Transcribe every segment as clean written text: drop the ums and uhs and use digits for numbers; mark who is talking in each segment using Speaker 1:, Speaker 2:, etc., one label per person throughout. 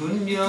Speaker 1: Kunya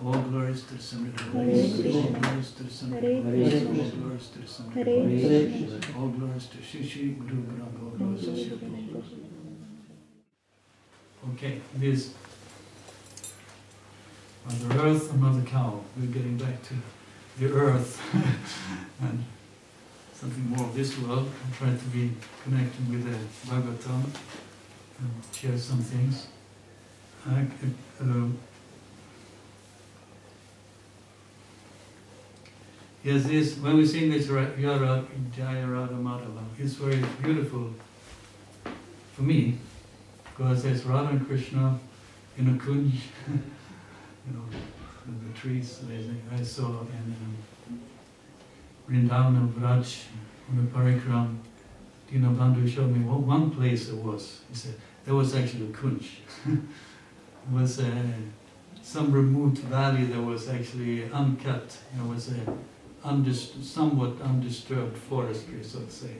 Speaker 2: All glories to the Son, all glories to the Son, all glories to the Son, all glories to Shishi Guru Brahma, all glories to Shishi. Okay, this Mother Earth and Mother Cow. We're getting back to the Earth and something more of this world. I try to be connected with the Bhagavatam and share some things. Yes, this, when we sing this Jaya Radha Madhava, it's very beautiful for me, because there's Radha and Krishna in a kunj, you know, the trees I saw in Vrindavan and Vraj on the Parikram. Dinabandhu showed me one place there was. He said there was actually a kunj. It was some remote valley that was actually uncut. There was a somewhat undisturbed forestry, so to say,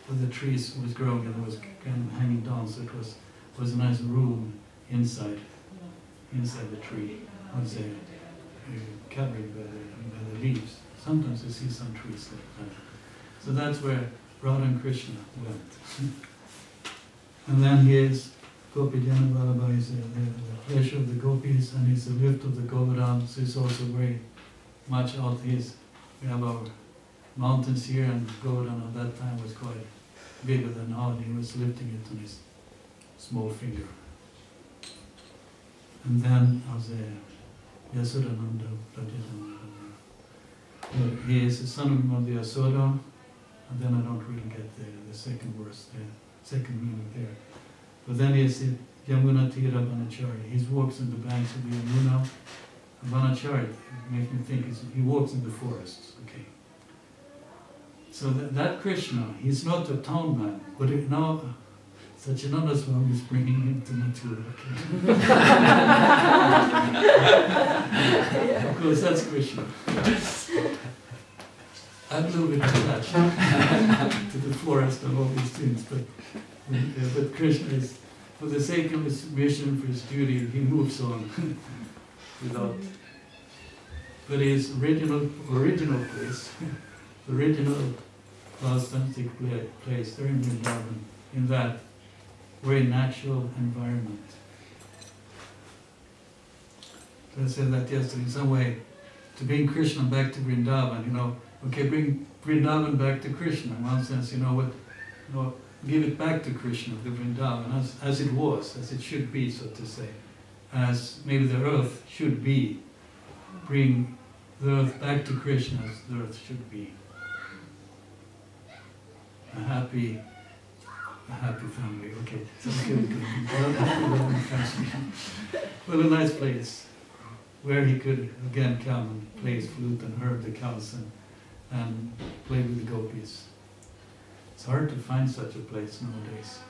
Speaker 2: where the trees was growing and it was kind of hanging down. So it was a nice room inside the tree. It was covered by the leaves. Sometimes you see some trees like that. So that's where Radha and Krishna went. And then here's Gopi Janavallabha, is the pleasure of the gopis, and he's the lift of the Govardhan. So he's also very much out his. We have our mountains here, and Govardhan at that time was quite bigger than now, and he was lifting it on his small finger. And then as Yasodananda, he is the son of the Yasoda, and then I don't really get the second verse, the second meaning there. But then he is Yamuna Tira Vanachari. He walks on the banks of the Yamuna. Vanachari makes me think he walks in the forests. Okay. So that Krishna, he's not a town man, but now Satchidananda Swami is bringing him to Mathura. Okay. Of course, that's Krishna. I'm a little bit attached to the forest and all these things, but Krishna is, for the sake of his mission, for his duty, he moves on without. But his original place, the original authentic place, there in Vrindavan, in that very natural environment. So I said that yesterday, in some way, to bring Krishna back to Vrindavan, you know, okay, bring Vrindavan back to Krishna. In one sense, you know what, give it back to Krishna, the Vrindavan, as it was, as it should be, so to say. As maybe the earth should be. Bring the earth back to Krishna as the earth should be. A happy family, okay. Well, a nice place where he could again come and play his flute and herd the cows and play with the gopis. It's hard to find such a place nowadays.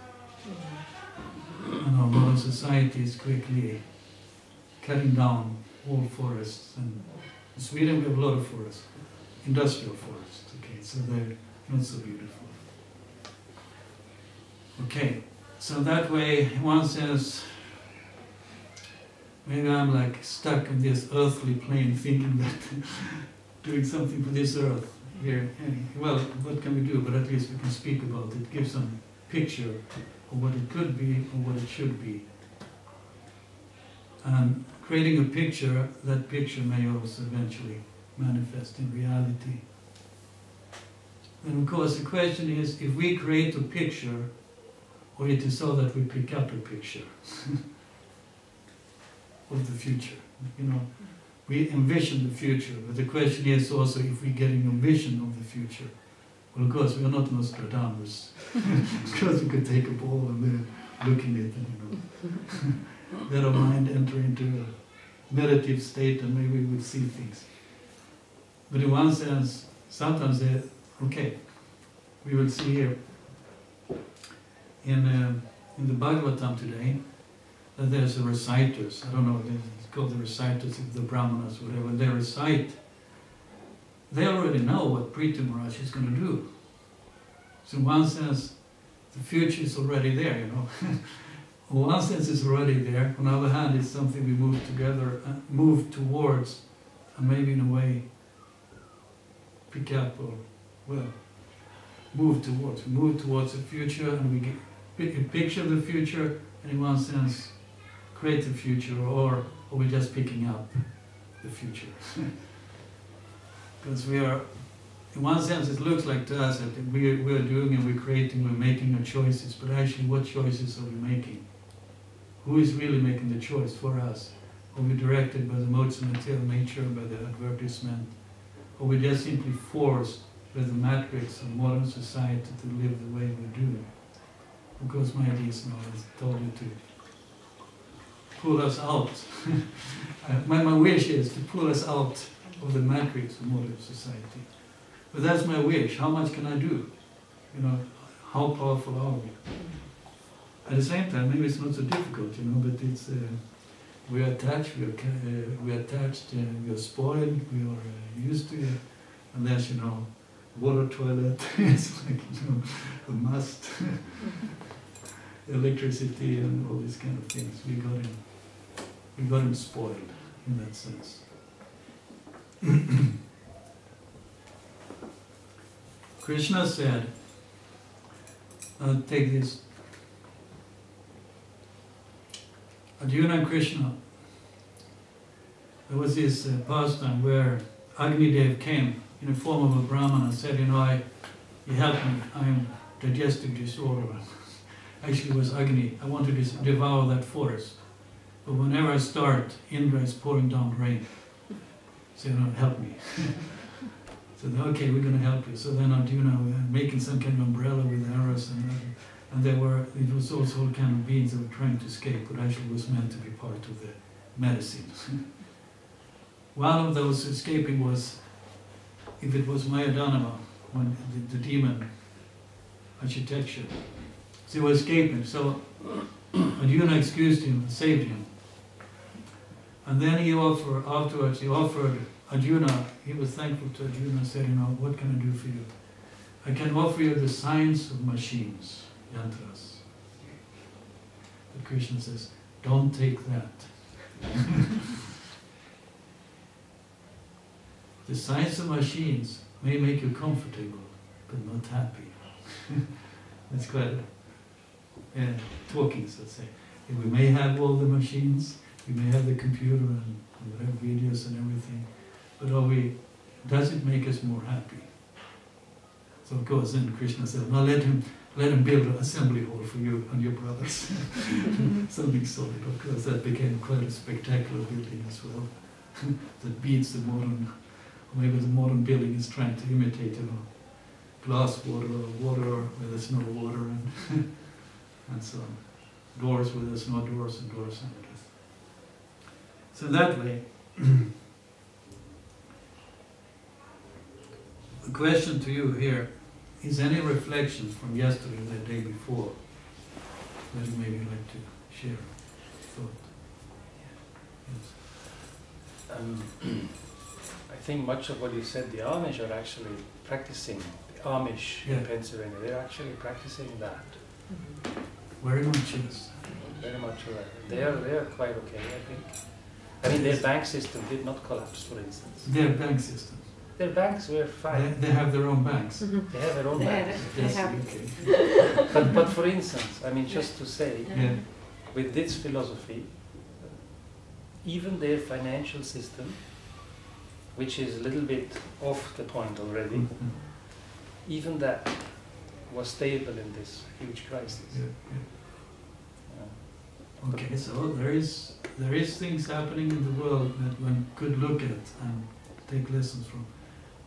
Speaker 2: And our modern society is quickly cutting down all forests. And in Sweden we have a lot of forests, industrial forests, okay, so they're not so beautiful. Okay, so that way, one says, maybe I'm like stuck in this earthly plane thinking that doing something for this earth here, well, what can we do? But at least we can speak about it, give some picture of what it could be or what it should be. And creating a picture, that picture may also eventually manifest in reality. And of course the question is, if we create a picture, or it is so that we pick up a picture of the future. You know, we envision the future, but the question is also if we're getting a vision of the future. Well, of course, we are not Nostradamus, because we could take a ball and then look in it and, let our mind enter into a meditative state and maybe we would see things. But in one sense, sometimes okay, we will see here in the Bhagavatam today that there's a reciters. I don't know, it's called the reciters of the Brahmanas, whatever. They recite. They already know what Prithu Maharaj is going to do. So in one sense, the future is already there, you know. In one sense, it's already there. On the other hand, it's something we move together, move towards, and maybe in a way pick up or, well, move towards. We move towards the future, and we get a picture of the future, and in one sense, create the future, or are we just picking up the future? Because we are, in one sense, it looks like to us that we are doing and we're creating, we're making our choices, but actually what choices are we making? Who is really making the choice for us? Are we directed by the modes of material nature, by the advertisement? Or we just simply forced by the matrix of modern society to live the way we do? Because my idea is now, I told you to pull us out. My wish is to pull us out of the matrix of modern society. But that's my wish. How much can I do? You know, how powerful are we? At the same time, maybe it's not so difficult, you know, but it's we are attached, we are spoiled, we are used to it, unless, you know, water toilet, it's like, you know, a must. Electricity and all these kind of things. We got him spoiled in that sense. Krishna said, take this, Arjuna and Krishna, there was this pastime where Agni-Dev came in the form of a Brahman and said, you know, you help me, I am digestive disorder. Actually it was Agni, I want to devour that forest. But whenever I start, Indra is pouring down rain. So, you know, help me. So then, okay, we're going to help you. So then Arjuna making some kind of umbrella with arrows, and it was also all kind of beings that were trying to escape, but actually was meant to be part of the medicine. One of those escaping was, if it was Mayadanava, when the demon architecture. So he was escaping. So Arjuna excused him, saved him. And then afterwards he offered Arjuna, he was thankful to Arjuna and said, you know, what can I do for you? I can offer you the science of machines, yantras. But Krishna says, don't take that. The science of machines may make you comfortable, but not happy. That's quite talking, so to say. We may have all the machines, we may have the computer and whatever videos and everything, but does it make us more happy? So of course then Krishna said, now let him build an assembly hall for you and your brothers. Something solid, of course. That became quite a spectacular building as well. That beats the modern, or maybe the modern building is trying to imitate, you know, glass water or water where there's no water and so on. Doors where there's no doors and doors and everything. So that way, the question to you here is any reflections from yesterday or the day before that you maybe like to share thought? Yes.
Speaker 1: I think much of what you said, the Amish are actually practicing, the Amish in Pennsylvania, they're actually practicing that.
Speaker 2: Very much, yes.
Speaker 1: Very much right. They are quite okay, I think. I mean, their bank system did not collapse, for instance.
Speaker 2: Their bank system?
Speaker 1: Their banks were fine.
Speaker 2: They have their own banks?
Speaker 1: They have their own banks.
Speaker 2: Yes, okay.
Speaker 1: But for instance, I mean, just to say, with this philosophy, even their financial system, which is a little bit off the point already, even that was stable in this huge crisis.
Speaker 2: Okay, so there is things happening in the world that one could look at and take lessons from.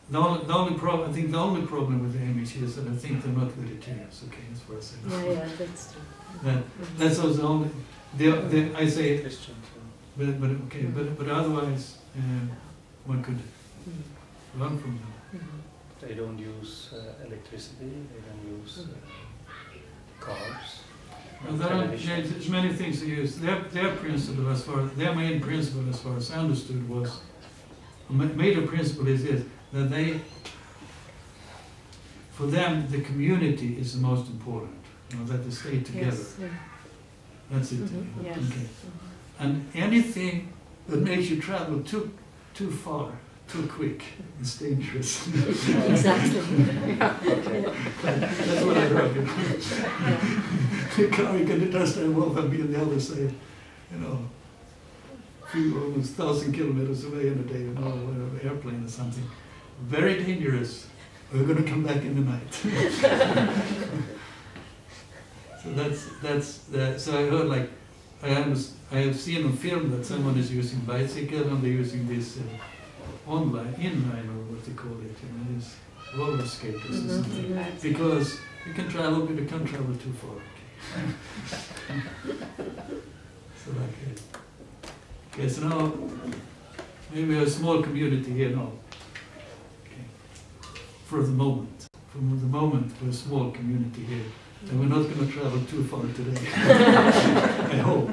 Speaker 2: The only problem, I think the only problem with the Amish is that I think they're not vegetarians. Okay, that's what I say.
Speaker 3: Yeah, that's true.
Speaker 2: That's also the only. I say
Speaker 1: Christian.
Speaker 2: But otherwise, one could learn from them.
Speaker 1: They don't use electricity. They don't use cars.
Speaker 2: Well, there's many things they use. Their principle, their main principle, as far as I understood, was a major principle is this: that for them, the community is the most important. You know, that they stay together.
Speaker 3: Yes, yeah.
Speaker 2: That's it.
Speaker 3: Yes.
Speaker 2: Okay. And anything that makes you travel too far, too quick, is dangerous.
Speaker 3: Exactly.
Speaker 2: That's what I heard. The car, you can understand well from being on the other side. you know, few almost 1,000 kilometers away in a day, you know, an airplane or something. Very dangerous. We're going to come back in the night. So I heard, like, I have seen on film that someone is using bicycle and they're using this inline, or what they call it, you know, these roller skaters or something, because you can travel, but you can't travel too far. So like, okay, so now maybe we have a small community here now. Okay. For the moment, we're a small community here. And we're not going to travel too far today. I hope.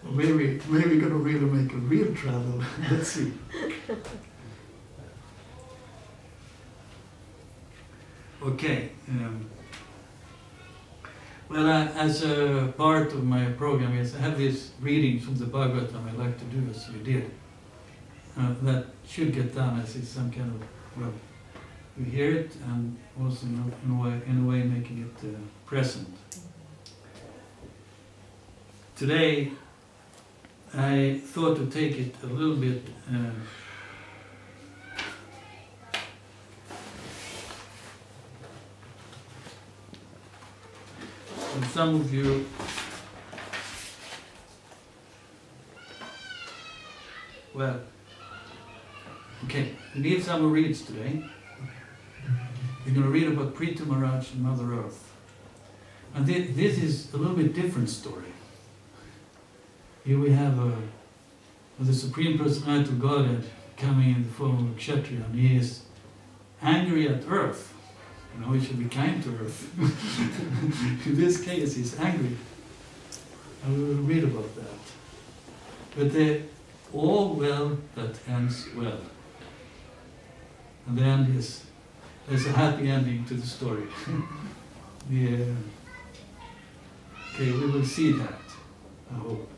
Speaker 2: Or maybe we're going to really make a real travel. Let's see. Okay. Well, as a part of my program, yes, I have these readings from the Bhagavatam I like to do, as we did. That should get done as it's some kind of, well, we hear it, and also in a way making it present. Today, I thought to take it a little bit and some of you well, okay, we need some reads today. We're going to read about Prithu Maharaj and Mother Earth. And this is a little bit different story. Here we have the Supreme Personality of Godhead coming in the form of a Kshatriya, and he is angry at Earth. You know, he should be kind to Earth. In this case, he's angry. And we will read about that. But all well that ends well. And the end is, there's a happy ending to the story. Yeah. Okay, we will see that, I hope.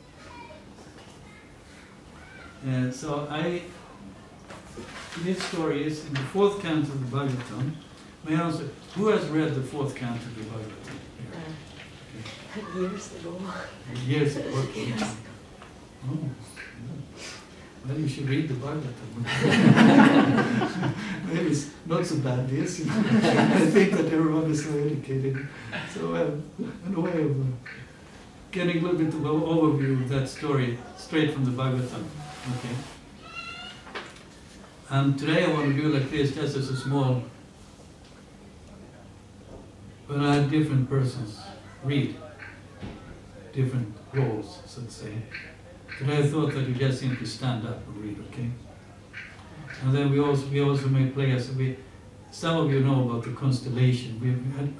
Speaker 2: This story is in the 4th canto of the Bhagavatam. May I ask, who has read the 4th canto of the Bhagavatam?
Speaker 3: Years ago.
Speaker 2: Years ago? Oh, well, you should read the Bhagavatam. Maybe it's not so bad, yes. I think that everyone is so educated. So, in a way of getting a little bit of an overview of that story straight from the Bhagavatam. Okay. And today I want to do like this, just as a small, but I have different persons read different roles, so to say. Today I thought that you just simply stand up and read, okay? And then we also may play as some of you know about the constellation.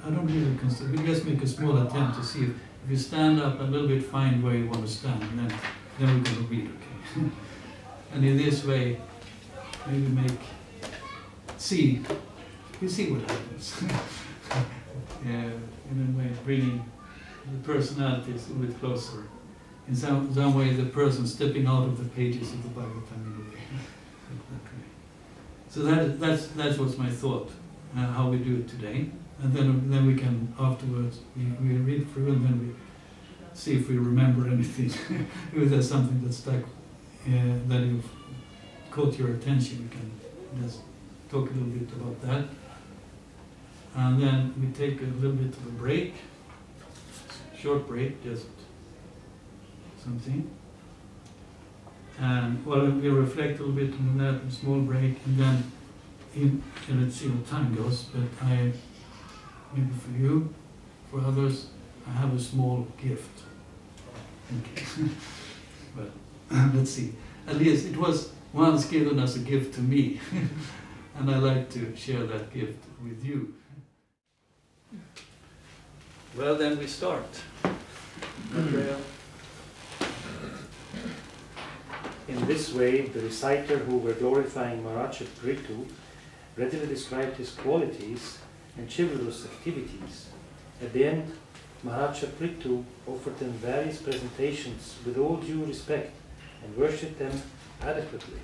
Speaker 2: I don't read the constellation. We just make a small attempt to see if you stand up a little bit, find where you want to stand, and then we're going to read, okay? And in this way, maybe we see what happens. In a way, bringing the personalities a bit closer. In some way, the person stepping out of the pages of the Bhagavatam in a way. So that's what's my thought, how we do it today. And then we can, afterwards, we read through and then we see if we remember anything. If there's something that's stuck, that you've caught your attention, we can just talk a little bit about that. And then we take a little bit of a break, short break, just something. And well, we reflect a little bit on that, a small break, and then let's see what time goes, but maybe for you, for others, I have a small gift. Okay. Well, let's see. At least it was once given as a gift to me, and I like to share that gift with you. Well, then we start.
Speaker 1: In this way, the reciter who were glorifying Maharaja Prithu readily described his qualities and chivalrous activities. At the end, Maharaja Prithu offered them various presentations with all due respect and worshipped them adequately.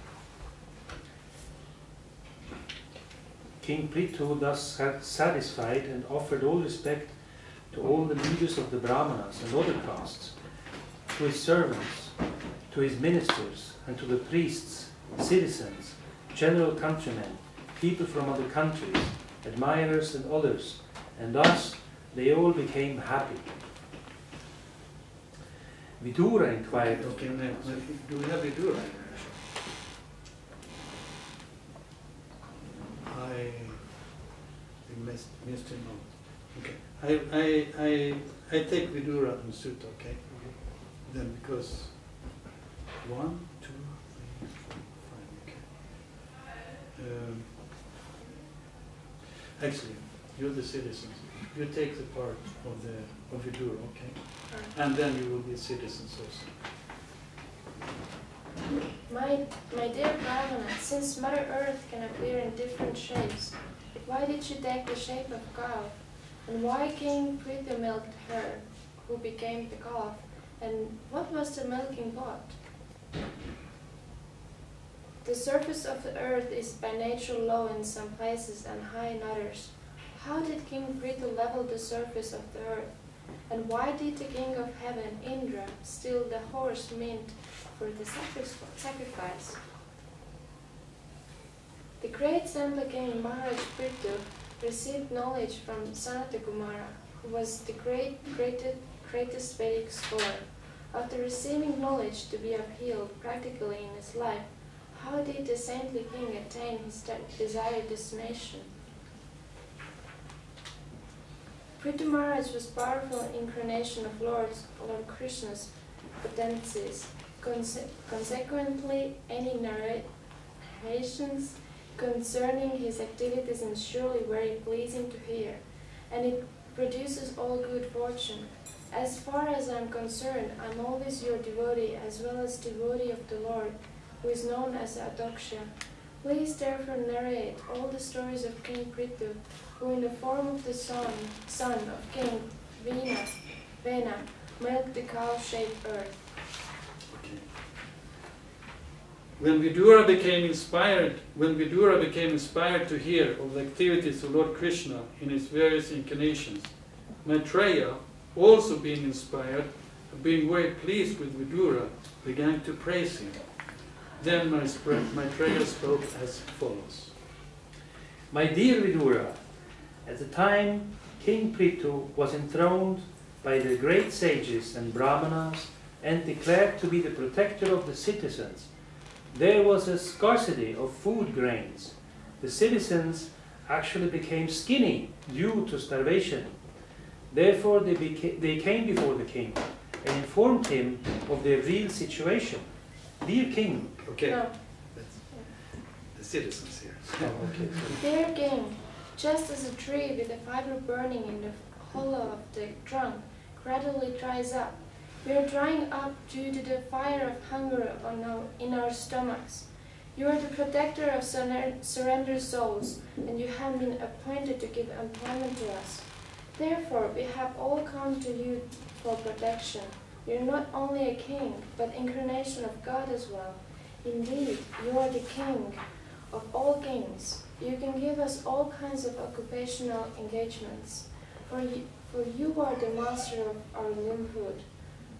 Speaker 1: King Prithu thus satisfied and offered all respect to all the leaders of the Brahmanas and other castes, to his servants, to his ministers, and to the priests, citizens, general countrymen, people from other countries, admirers and others, and thus they all became happy. Vidura inquired.
Speaker 2: Okay, do we have Vidura? I missed him out. Okay, I take Vidura and Sutta. Okay, then because 1, 2, 3, 4, 5. Okay. Actually, you're the citizens. You take the part of Vidura, okay? And then you will be citizens also.
Speaker 4: My dear Brahmana, since Mother Earth can appear in different shapes, why did she take the shape of cow? And why King Prithu milked her, who became the calf? And what was the milking pot? The surface of the earth is by nature low in some places and high in others. How did King Prithu level the surface of the earth? And why did the king of heaven, Indra, steal the horse meant for the sacrifice? The great Sandla king Maharaj Prithu received knowledge from Sanata Kumara, who was the greatest Vedic scholar. After receiving knowledge to be upheld practically in his life, how did the saintly king attain his desired destination? Prithu Maharaj was powerful incarnation of Lord Krishna's potencies. Consequently, any narrations concerning his activities is surely very pleasing to hear, and it produces all good fortune. As far as I am concerned, I am always your devotee as well as devotee of the Lord, who is known as Adoksha. Please therefore narrate all the stories of King Prithu, who in the form of the son of King Vena milked the cow-shaped earth.
Speaker 2: Okay. When Vidura became inspired to hear of the activities of Lord Krishna in his various incarnations, Maitreya, also being inspired, being very pleased with Vidura, began to praise him. Then Maitreya spoke as follows.
Speaker 1: My dear Vidura, at the time King Prithu was enthroned by the great sages and brahmanas and declared to be the protector of the citizens, there was a scarcity of food grains. The citizens actually became skinny due to starvation. Therefore they came before the king and informed him of their real situation. Dear king.
Speaker 2: Okay.
Speaker 4: No.
Speaker 2: That's the citizens here.
Speaker 1: Oh, okay.
Speaker 4: Dear king, just as a tree with a fiber burning in the hollow of the trunk gradually dries up, we are drying up due to the fire of hunger in our stomachs. You are the protector of surrendered souls, and you have been appointed to give employment to us. Therefore, we have all come to you for protection. You are not only a king, but incarnation of God as well. Indeed, you are the king of all kings. You can give us all kinds of occupational engagements. For you are the master of our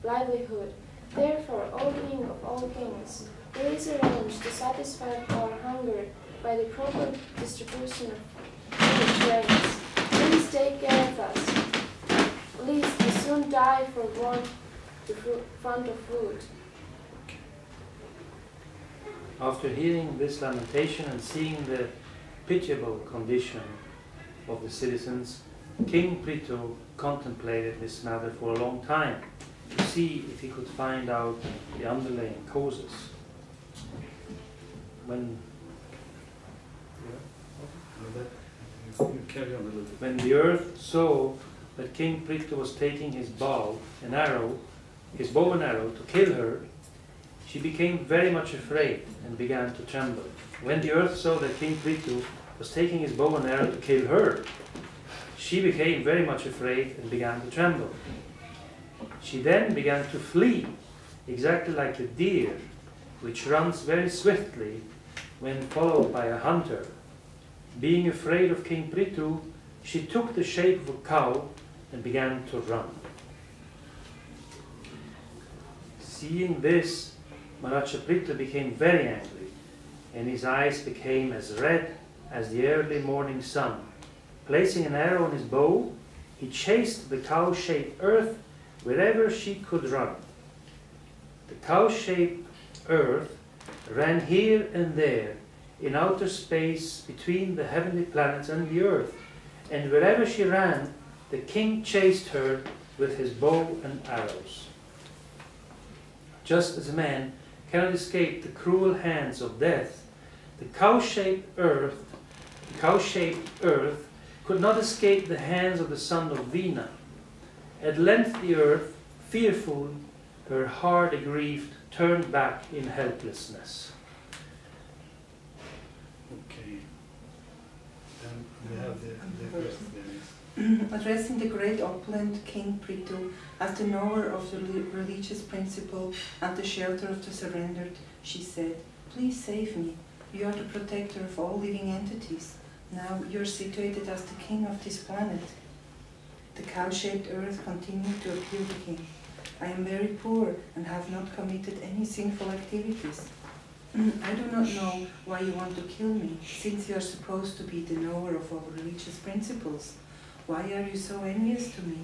Speaker 4: livelihood. Therefore, O king of all kings, please arrange to satisfy our hunger by the proper distribution of food grains. Please take care of us, lest we soon die for want of food.
Speaker 1: After hearing this lamentation and seeing the pitiable condition of the citizens, King Prithu contemplated this matter for a long time to see if he could find out the underlying causes. When the earth saw that King Prithu was taking his bow and arrow to kill her, she became very much afraid and began to tremble. When the earth saw that King Prithu was taking his bow and arrow to kill her, she became very much afraid and began to tremble. She then began to flee, exactly like a deer, which runs very swiftly when followed by a hunter. Being afraid of King Prithu, she took the shape of a cow and began to run. Seeing this, Maharaja Prithu became very angry, and his eyes became as red as the early morning sun. Placing an arrow on his bow, he chased the cow-shaped earth wherever she could run. The cow-shaped earth ran here and there in outer space between the heavenly planets and the earth, and wherever she ran, the king chased her with his bow and arrows. Just as a man cannot escape the cruel hands of death, the cow-shaped earth could not escape the hands of the son of Vina. At length the earth, fearful, her heart aggrieved, turned back in helplessness.
Speaker 2: Okay. Then we have the verse there.
Speaker 5: Addressing the great opulent King Prithu as the knower of the religious principle and the shelter of the surrendered, she said, "Please save me. You are the protector of all living entities. Now you are situated as the king of this planet." The cow-shaped earth continued to appeal to him. "I am very poor and have not committed any sinful activities. I do not know why you want to kill me, since you are supposed to be the knower of all religious principles. Why are you so envious to me?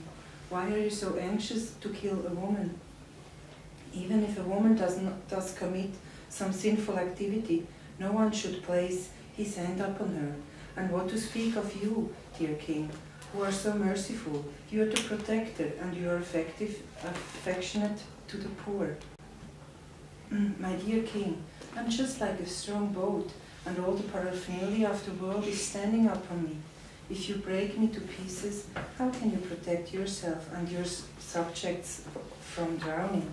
Speaker 5: Why are you so anxious to kill a woman? Even if a woman does commit some sinful activity, no one should place his hand upon her. And what to speak of you, dear king, who are so merciful? You are the protector, and you are affectionate to the poor. My dear king, I'm just like a strong boat, and all the paraphernalia of the world is standing upon me. If you break me to pieces, how can you protect yourself and your subjects from drowning?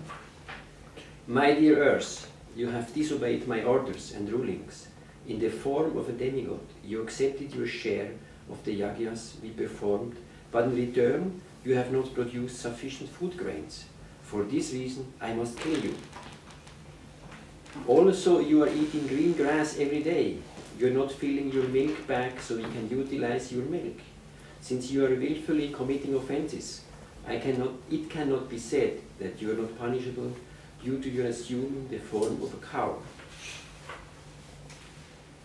Speaker 6: My dear earth, you have disobeyed my orders and rulings. In the form of a demigod, you accepted your share of the yagyas we performed, but in return, you have not produced sufficient food grains. For this reason, I must kill you. Also, you are eating green grass every day. You are not filling your milk bag so we can utilize your milk. Since you are willfully committing offenses, it cannot be said that you are not punishable due to your assuming the form of a cow.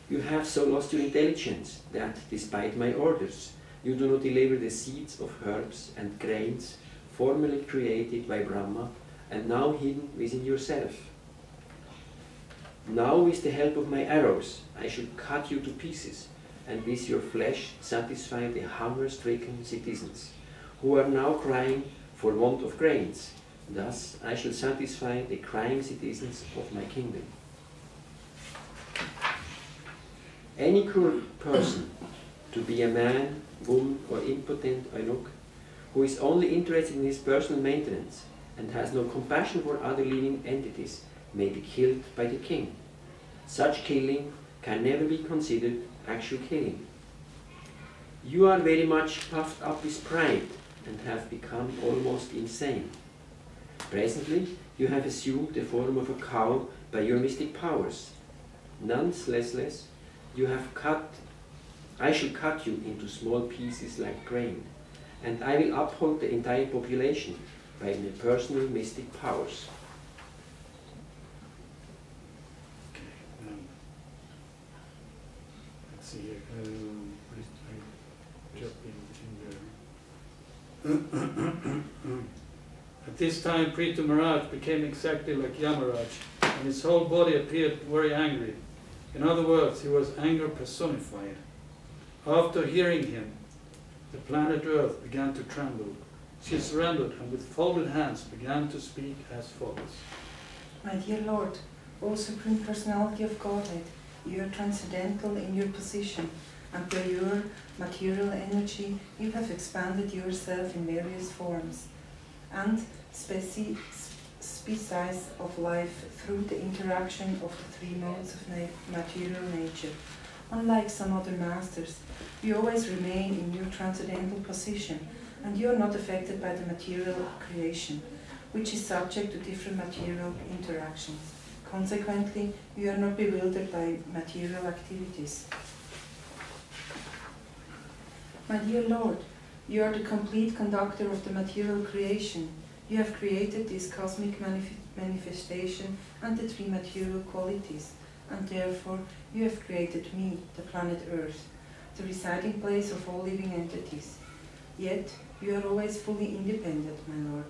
Speaker 6: You have so lost your intelligence that, despite my orders, you do not deliver the seeds of herbs and grains formerly created by Brahma and now hidden within yourself. Now, with the help of my arrows, I should cut you to pieces, and with your flesh satisfy the hunger-stricken citizens, who are now crying for want of grains. Thus, I shall satisfy the crying citizens of my kingdom. Any cruel person, to be a man, woman, or impotent eunuch, who is only interested in his personal maintenance and has no compassion for other living entities, may be killed by the king. Such killing can never be considered actual killing. You are very much puffed up with pride and have become almost insane. Presently, you have assumed the form of a cow by your mystic powers. Nonetheless, I shall cut you into small pieces like grain, and I will uphold the entire population by my personal mystic powers.
Speaker 2: Let's see here. I jump in there. At this time, Prithu Maharaj became exactly like Yamaraj, and his whole body appeared very angry. In other words, he was anger personified. After hearing him, the planet Earth began to tremble. She surrendered and with folded hands began to speak as follows.
Speaker 5: My dear Lord, O Supreme Personality of Godhead, you are transcendental in your position, and by your material energy you have expanded yourself in various forms and species of life through the interaction of the three modes of material nature. Unlike some other masters, you always remain in your transcendental position, and you are not affected by the material creation, which is subject to different material interactions. Consequently, you are not bewildered by material activities. My dear Lord, you are the complete conductor of the material creation. You have created this cosmic manifestation and the three material qualities, and therefore you have created me, the planet Earth, the residing place of all living entities. Yet you are always fully independent, my Lord.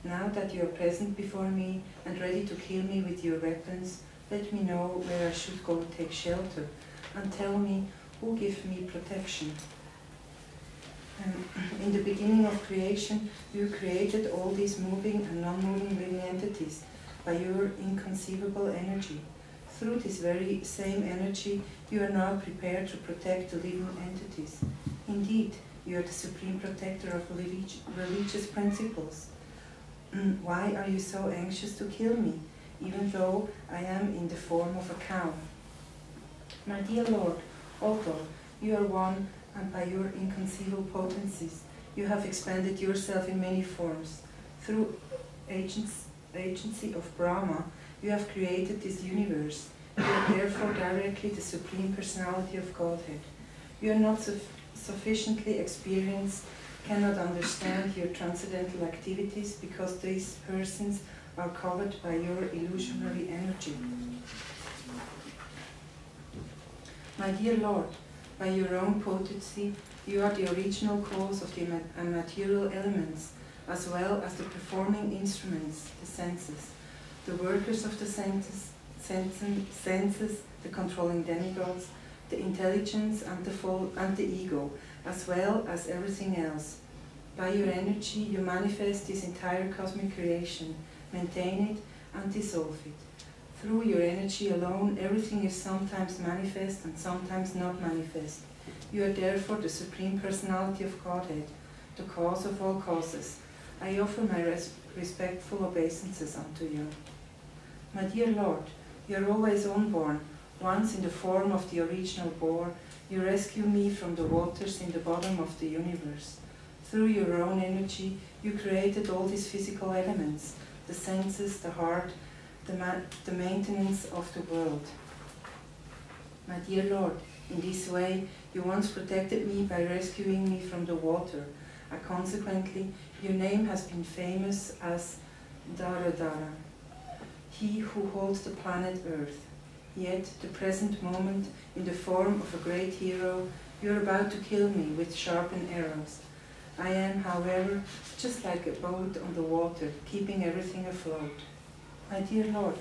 Speaker 5: Now that you are present before me and ready to kill me with your weapons, let me know where I should go take shelter, and tell me who gives me protection. In the beginning of creation, you created all these moving and non-moving living entities by your inconceivable energy. Through this very same energy, you are now prepared to protect the living entities. Indeed, you are the supreme protector of religious principles. Why are you so anxious to kill me, even though I am in the form of a cow? My dear Lord, although you are one, and by your inconceivable potencies, you have expanded yourself in many forms. Through agency of Brahma, you have created this universe. You are therefore directly the Supreme Personality of Godhead. You are not sufficiently experienced, cannot understand your transcendental activities because these persons are covered by your illusionary energy. My dear Lord, by your own potency, you are the original cause of the material elements, as well as the performing instruments, the senses, the workers of the senses, the controlling demigods, the intelligence and the ego, as well as everything else. By your energy, you manifest this entire cosmic creation, maintain it and dissolve it. Through your energy alone, everything is sometimes manifest and sometimes not manifest. You are therefore the Supreme Personality of Godhead, the cause of all causes. I offer my respectful obeisances unto you. My dear Lord, you are always unborn. Once in the form of the original boar, you rescue me from the waters in the bottom of the universe. Through your own energy, you created all these physical elements, the senses, the heart, the maintenance of the world. My dear Lord, in this way, you once protected me by rescuing me from the water, and consequently, your name has been famous as Dharadhara, he who holds the planet Earth. Yet, the present moment, in the form of a great hero, you are about to kill me with sharpened arrows. I am, however, just like a boat on the water, keeping everything afloat. My dear Lord,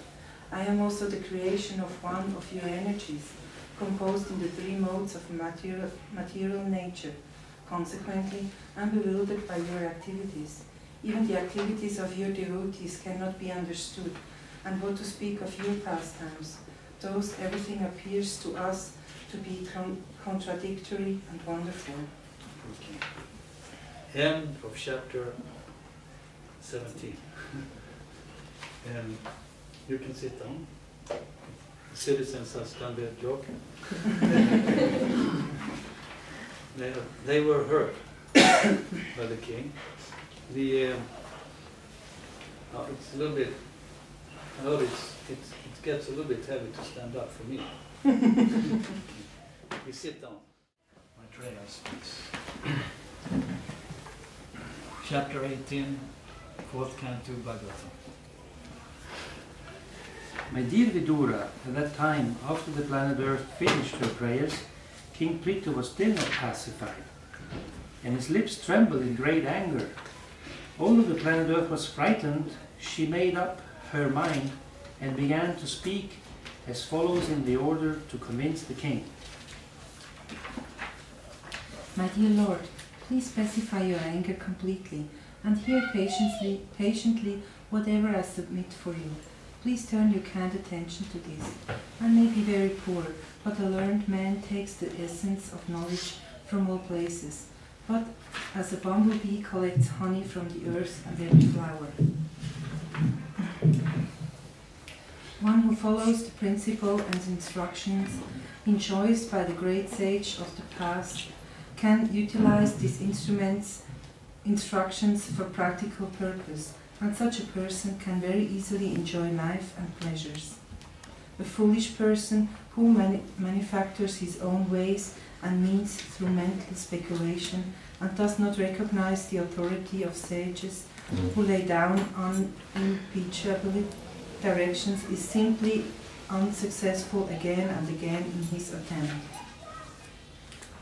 Speaker 5: I am also the creation of one of your energies, composed in the three modes of material nature. Consequently, I am bewildered by your activities. Even the activities of your devotees cannot be understood, and what to speak of your pastimes. Thus, everything appears to us to be contradictory and wonderful.
Speaker 2: Okay. End of chapter 17. You can sit down. The citizens have done their job. They were hurt by the king. It's a little bit. I know it gets a little bit heavy to stand up for me. You sit down. Maitreya speaks. Chapter 18, 4th Canto, Bhagavatam.
Speaker 1: My dear Vidura, at that time, after the planet Earth finished her prayers, King Prithu was still not pacified, and his lips trembled in great anger. Although the planet Earth was frightened, she made up her mind and began to speak as follows in the order to convince the king.
Speaker 5: My dear Lord, please specify your anger completely and hear patiently whatever I submit for you. Please turn your kind attention to this. I may be very poor, but a learned man takes the essence of knowledge from all places, but as a bumblebee collects honey from the earth and every flower. One who follows the principle and instructions enjoys by the great sage of the past can utilize these instructions for practical purpose, and such a person can very easily enjoy life and pleasures. A foolish person who manufactures his own ways and means through mental speculation and does not recognize the authority of sages who lay down unimpeachable directions is simply unsuccessful again and again in his attempt.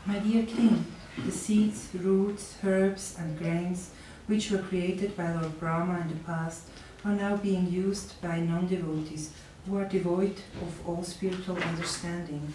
Speaker 5: My dear King, the seeds, roots, herbs and grains which were created by Lord Brahma in the past are now being used by non-devotees who are devoid of all spiritual understanding.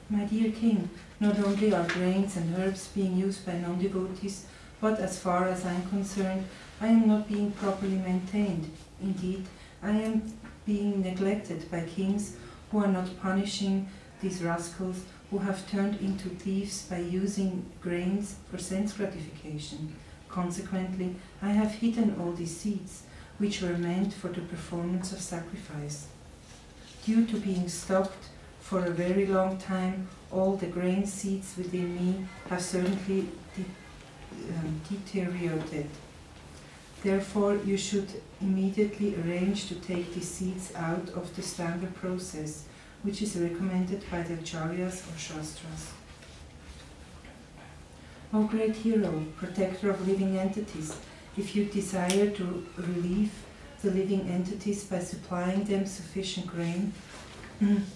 Speaker 5: My dear King, not only are grains and herbs being used by non-devotees, but as far as I am concerned, I am not being properly maintained. Indeed, I am being neglected by kings who are not punishing these rascals who have turned into thieves by using grains for sense gratification. Consequently, I have hidden all these seeds, which were meant for the performance of sacrifice. Due to being stopped for a very long time, all the grain seeds within me have certainly deteriorated. Therefore, you should immediately arrange to take these seeds out of the standard process, which is recommended by the Acharyas or Shastras. O great hero, protector of living entities, if you desire to relieve the living entities by supplying them sufficient grain,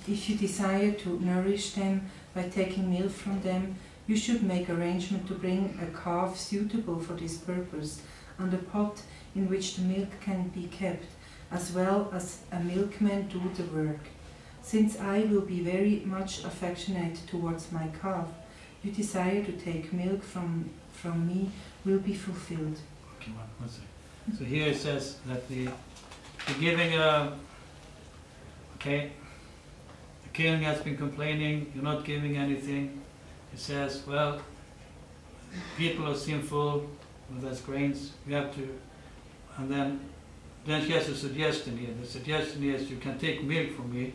Speaker 5: if you desire to nourish them by taking milk from them, you should make arrangement to bring a calf suitable for this purpose, and a pot in which the milk can be kept, as well as a milkman do the work. Since I will be very much affectionate towards my calf, your desire to take milk from me will be fulfilled.
Speaker 2: Okay, one second. So here it says that the giving a, okay, the king has been complaining, you're not giving anything. It says, well, people are sinful, well, that's grains, you have to, and then she has a suggestion here. The suggestion is you can take milk from me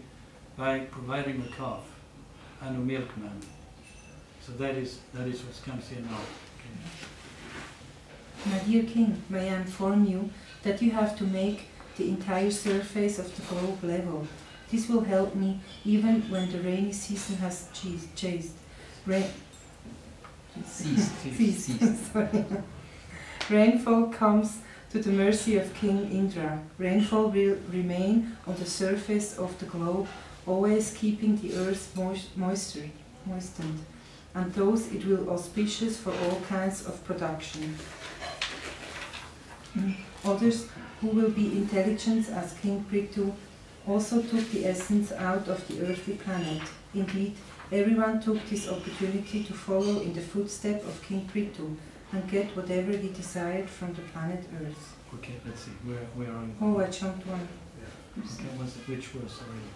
Speaker 2: by providing a calf and a milkman. So that is what comes here now. Okay.
Speaker 5: My dear King, may I inform you that you have to make the entire surface of the globe level. This will help me even when the rainy season has ceased. Rainfall comes to the mercy of King Indra. Rainfall will remain on the surface of the globe, always keeping the earth moistened, and thus it will auspicious for all kinds of production. Others who will be intelligent as King Prithu also took the essence out of the earthly planet. Indeed, everyone took this opportunity to follow in the footsteps of King Prithu and get whatever he desired from the planet Earth.
Speaker 2: Okay, let's see. Where are you?
Speaker 5: Oh, I jumped one.
Speaker 2: Yeah. Okay, which was already?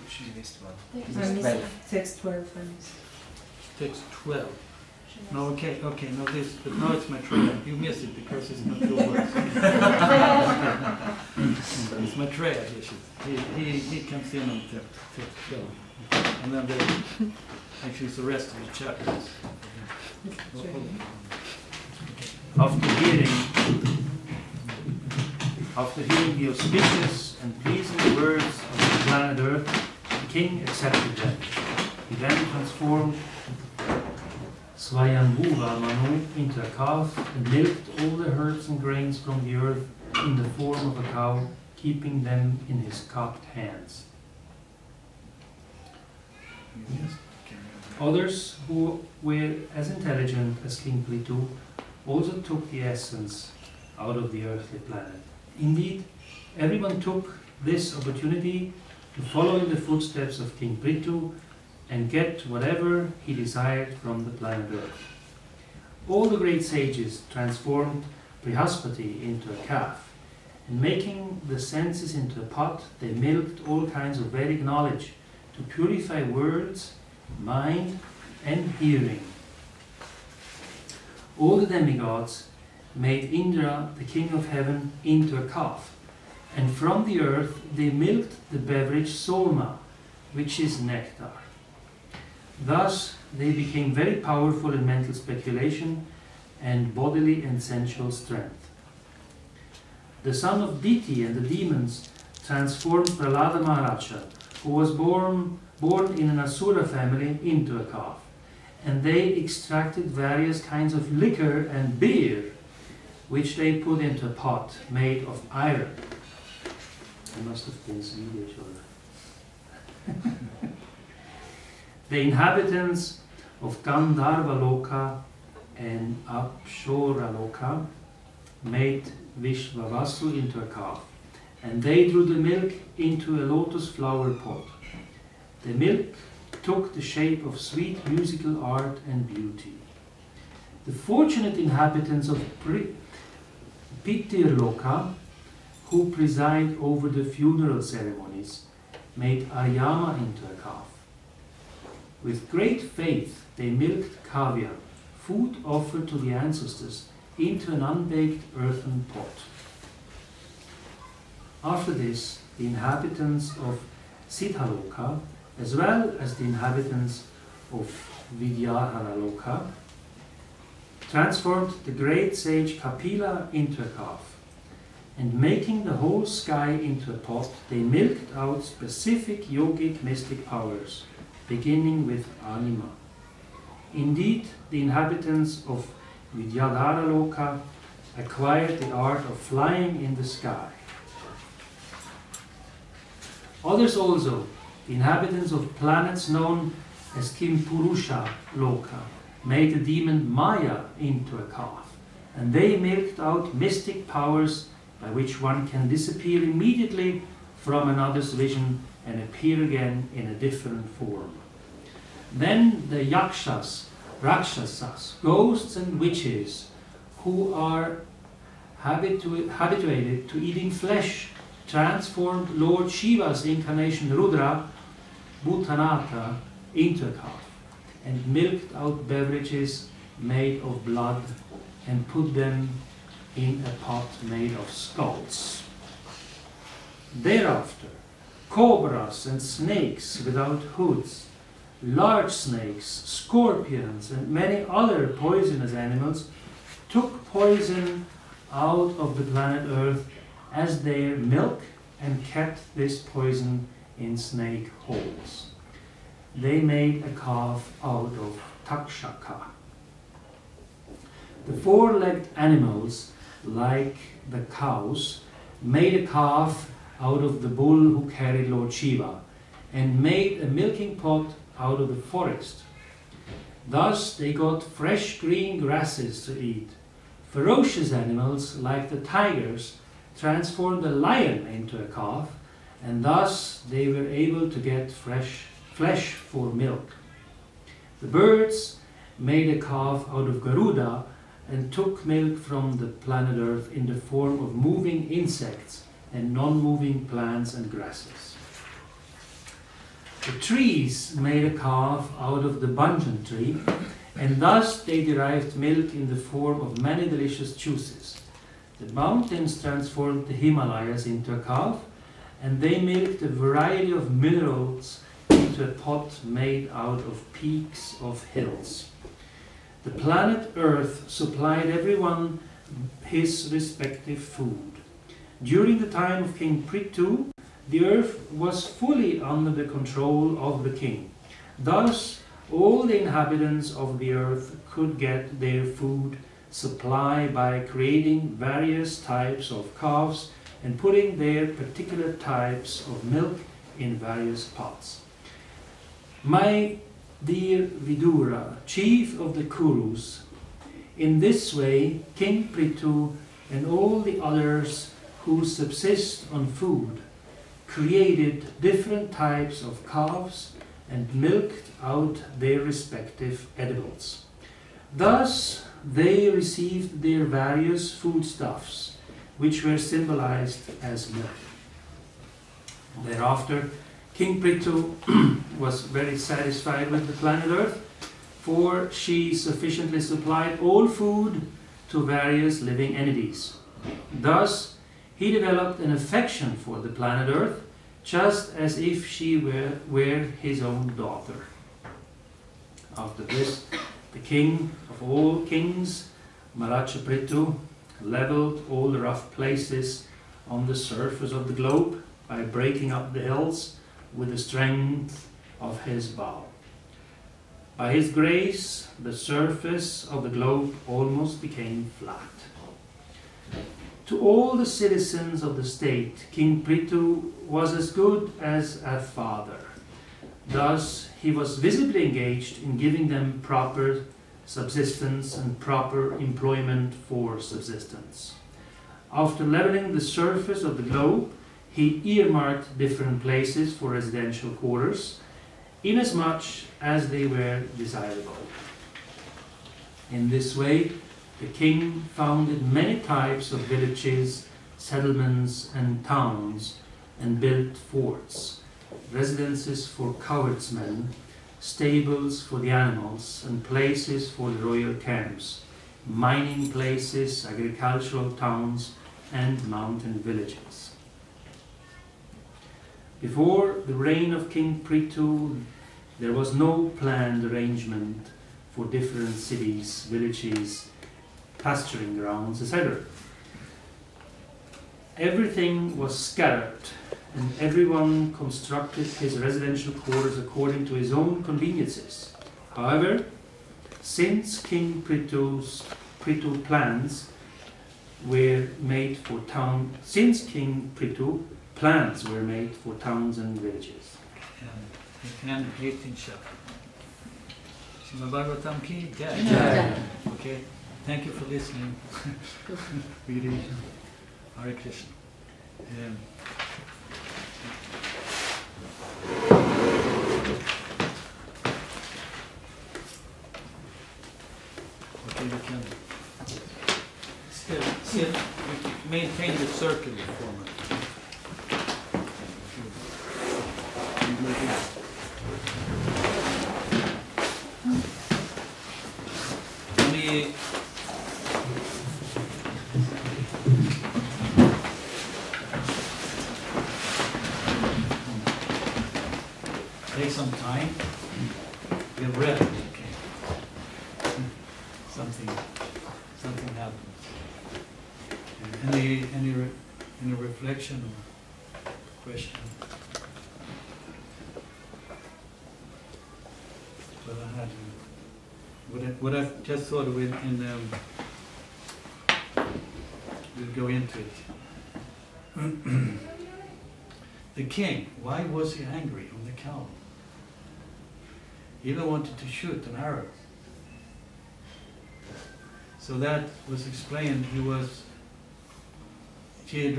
Speaker 7: She missed one.
Speaker 5: I missed text 12. I missed.
Speaker 2: Text 12. No, okay, no this, but now it's my trailer. You missed it because it's not your words. It's my trailer. He comes in on text 12. And then actually it's the rest of the chapters.
Speaker 1: After hearing the auspicious and pleasing words of the planet Earth, the king accepted them. He then transformed Swayambhuva Manu into a calf and milked all the herbs and grains from the earth in the form of a cow, keeping them in his cupped hands. Others who were as intelligent as King Prithu also took the essence out of the earthly planet. Indeed, everyone took this opportunity to follow in the footsteps of King Prithu and get whatever he desired from the planet Earth. All the great sages transformed Brihaspati into a calf, and making the senses into a pot, they milked all kinds of Vedic knowledge to purify words, mind, and hearing. All the demigods made Indra, the king of heaven, into a calf, and from the earth they milked the beverage Solma, which is nectar. Thus they became very powerful in mental speculation and bodily and sensual strength. The son of Diti and the demons transformed Prahlada Maharaja, who was born in an Asura family, into a calf, and they extracted various kinds of liquor and beer which they put into a pot made of iron. There must have been some English or the inhabitants of Gandharva Loka and Apshara Loka made Vishvavasu into a calf, and they drew the milk into a lotus flower pot. The milk took the shape of sweet musical art and beauty. The fortunate inhabitants of Pitirloka, who preside over the funeral ceremonies, made Aryama into a calf. With great faith, they milked caviar, food offered to the ancestors, into an unbaked earthen pot. After this, the inhabitants of Siddhaloka, as well as the inhabitants of Vidyadharaloka, transformed the great sage Kapila into a calf, and making the whole sky into a pot, they milked out specific yogic mystic powers, beginning with anima. Indeed, the inhabitants of Vidyadharaloka acquired the art of flying in the sky. Others also, the inhabitants of planets known as Kimpurusha Loka, made the demon Maya into a calf, and they milked out mystic powers by which one can disappear immediately from another's vision and appear again in a different form. Then the Yakshas, Rakshasas, ghosts and witches, who are habituated to eating flesh, transformed Lord Shiva's incarnation Rudra, Bhutanata, into a calf, and milked out beverages made of blood and put them in a pot made of skulls. Thereafter, cobras and snakes without hoods, large snakes, scorpions, and many other poisonous animals took poison out of the planet Earth as their milk and kept this poison in snake holes. They made a calf out of takshaka. The four-legged animals, like the cows, made a calf out of the bull who carried Lord Shiva, and made a milking pot out of the forest. Thus they got fresh green grasses to eat. Ferocious animals, like the tigers, transformed a lion into a calf, and thus they were able to get fresh flesh for milk. The birds made a calf out of Garuda and took milk from the planet Earth in the form of moving insects and non-moving plants and grasses. The trees made a calf out of the banyan tree, and thus they derived milk in the form of many delicious juices. The mountains transformed the Himalayas into a calf, and they milked a variety of minerals into a pot made out of peaks of hills. The planet Earth supplied everyone his respective food. During the time of King Prithu, the earth was fully under the control of the king. Thus, all the inhabitants of the earth could get their food supply by creating various types of calves and putting their particular types of milk in various pots. My dear Vidura, chief of the Kurus, in this way King Prithu and all the others who subsist on food created different types of calves and milked out their respective edibles. Thus they received their various foodstuffs, which were symbolized as milk. Thereafter, King Prithu was very satisfied with the planet Earth, for she sufficiently supplied all food to various living entities. Thus, he developed an affection for the planet Earth, just as if she were his own daughter. After this, the king of all kings, Maharaja Prithu, leveled all the rough places on the surface of the globe by breaking up the hills with the strength of his bow. By his grace, the surface of the globe almost became flat. To all the citizens of the state, King Prithu was as good as a father. Thus, he was visibly engaged in giving them proper subsistence and proper employment for subsistence. After leveling the surface of the globe, he earmarked different places for residential quarters, inasmuch as they were desirable. In this way, the king founded many types of villages, settlements, and towns, and built forts, residences for cowherdsmen, stables for the animals, and places for the royal camps, mining places, agricultural towns, and mountain villages. Before the reign of King Prithu, there was no planned arrangement for different cities, villages, pasturing grounds, etc. Everything was scattered, and everyone constructed his residential quarters according to his own conveniences. However, since King Prithu's plans were made for towns and villages.
Speaker 2: And 18th chapter. Srimad Bhagavatam ki jai.
Speaker 3: Jai.
Speaker 2: Okay, thank you for listening. Really, Hare Krishna. Okay, we can still maintain the circular format. Let me take some time. Get ready. Okay. Something happens. Any reflection or question? But I had what I just thought of we'll go into it. The king, why was he angry on the cow? He even wanted to shoot an arrow. So that was explained. She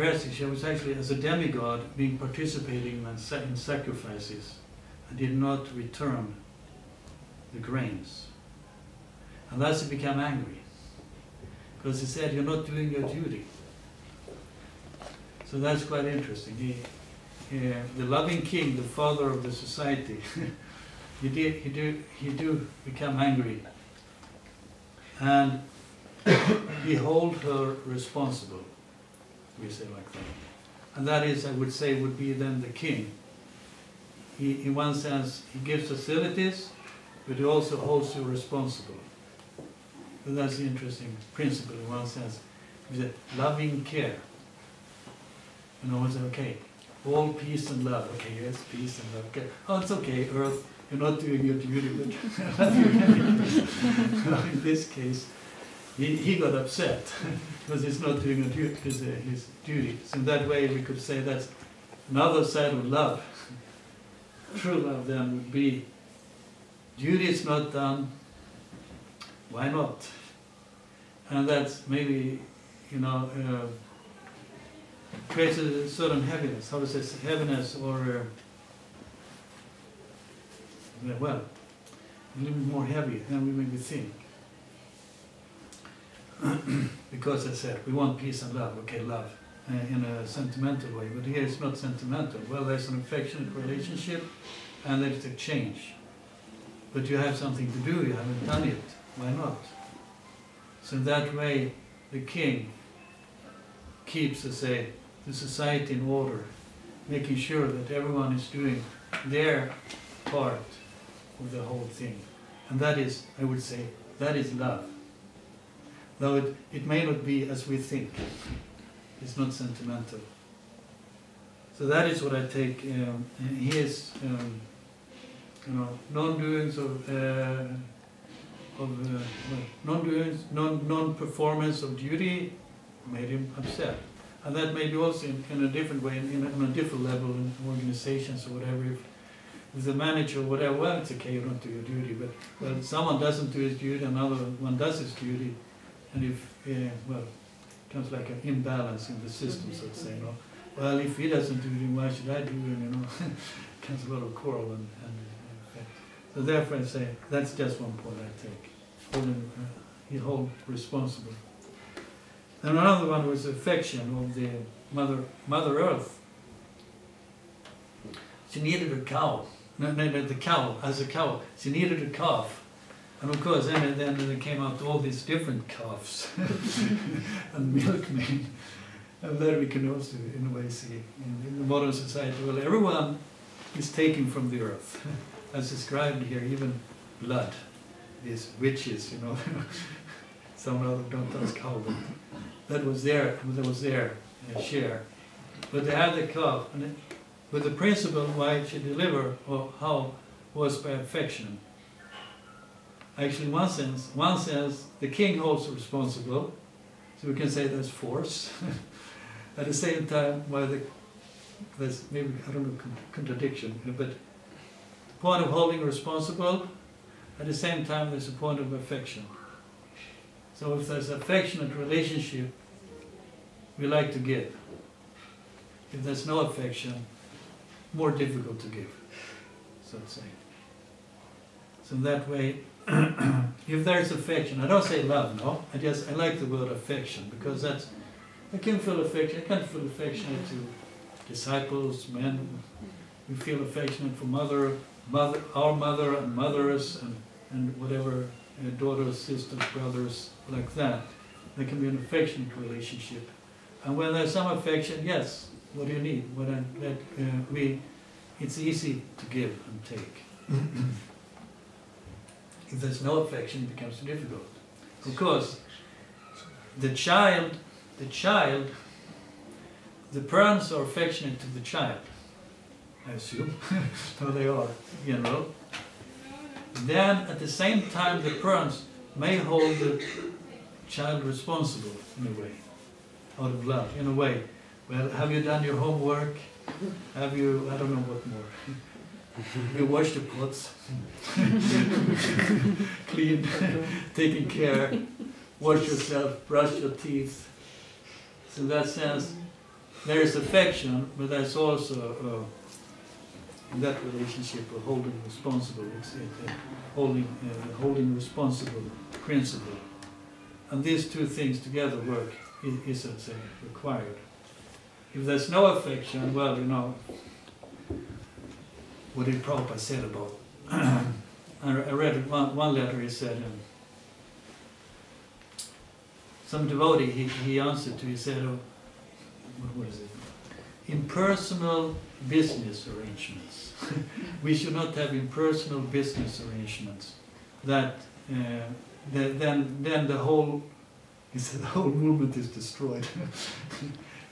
Speaker 2: was actually as a demigod being participating in sacrifices and did not return the grains. And thus he became angry because he said, "You're not doing your duty." So that's quite interesting. The loving king, the father of the society, he do become angry, and he hold her responsible. We say like that, and that is, I would say, would be then the king. He, in one sense, he gives facilities, but he also holds you responsible. So that's the interesting principle in one sense. With a loving care. You know, it's okay. All peace and love. Okay, yes, peace and love. Okay. Oh, it's okay, Earth. You're not doing your duty, but in this case, he got upset because he's not doing his duty. So in that way, we could say that's another side of love. True love then would be, duty is not done, why not? And that's maybe, creates a certain heaviness. How to say heaviness, or well, a little bit more heavy than we maybe think. Because I said we want peace and love. Okay, love in a sentimental way, but here it's not sentimental. Well, there's an affectionate relationship, and there's a change. But you have something to do. You haven't done it. Why not? So in that way, the king keeps, let's say, the society in order, making sure that everyone is doing their part of the whole thing. And that is, I would say, that is love. Though it may not be as we think. It's not sentimental. So that is what I take. His, non-doings of non-performance of duty made him upset. And that may be also in a different way, on a different level in organizations or whatever. If the manager or whatever, well, it's okay, you don't do your duty, but well, someone doesn't do his duty, another one does his duty, and if, well, it comes like an imbalance in the system, so to say, you know. Well, if he doesn't do it, why should I do it, you know? Comes a lot of quarrel and effect. So therefore I say, that's just one point I take. He hold responsible. And another one was affection of the Mother Earth. She needed a cow. No, the cow, as a cow. She needed a calf. And of course, then there came out all these different calves and milkmen. And there we can also, in a way, see in the modern society, well, everyone is taken from the earth. As described here, even blood, these witches, you know, some other don't ask how, but that was their share. But they had the calf, and but the principle why it should deliver, or how, was by affection. Actually, in one sense, the king holds responsible, so we can say there's force. At the same time, there's maybe, I don't know, contradiction, but the point of holding responsible, at the same time there's a point of affection. So if there's affectionate relationship, we like to give. If there's no affection, more difficult to give, so to say. So in that way, if there's affection, I don't say love, no, I like the word affection, because that's, I can feel affection, I can feel affectionate to disciples, men. We feel affectionate for our mother and mothers and whatever, daughters, sisters, brothers, like that. There can be an affectionate relationship. And when there's some affection, yes, what do you need? It's easy to give and take. If there's no affection, it becomes difficult. Of course, the parents are affectionate to the child, I assume. So they are, in general. Then, at the same time, the parents may hold the child responsible, in a way, out of love, in a way. Well, have you done your homework? Have you, I don't know what more. You wash the pots, clean, taking care, wash yourself, brush your teeth. So in that sense, there is affection, but there's also in that relationship a holding responsible, holding responsible principle. And these two things together work, is I'd say, required. If there's no affection, well, you know, what did Prabhupada said about? I read one letter. He said, some devotee he answered to. He said, what is it? Impersonal business arrangements. We should not have impersonal business arrangements. That then the whole movement is destroyed.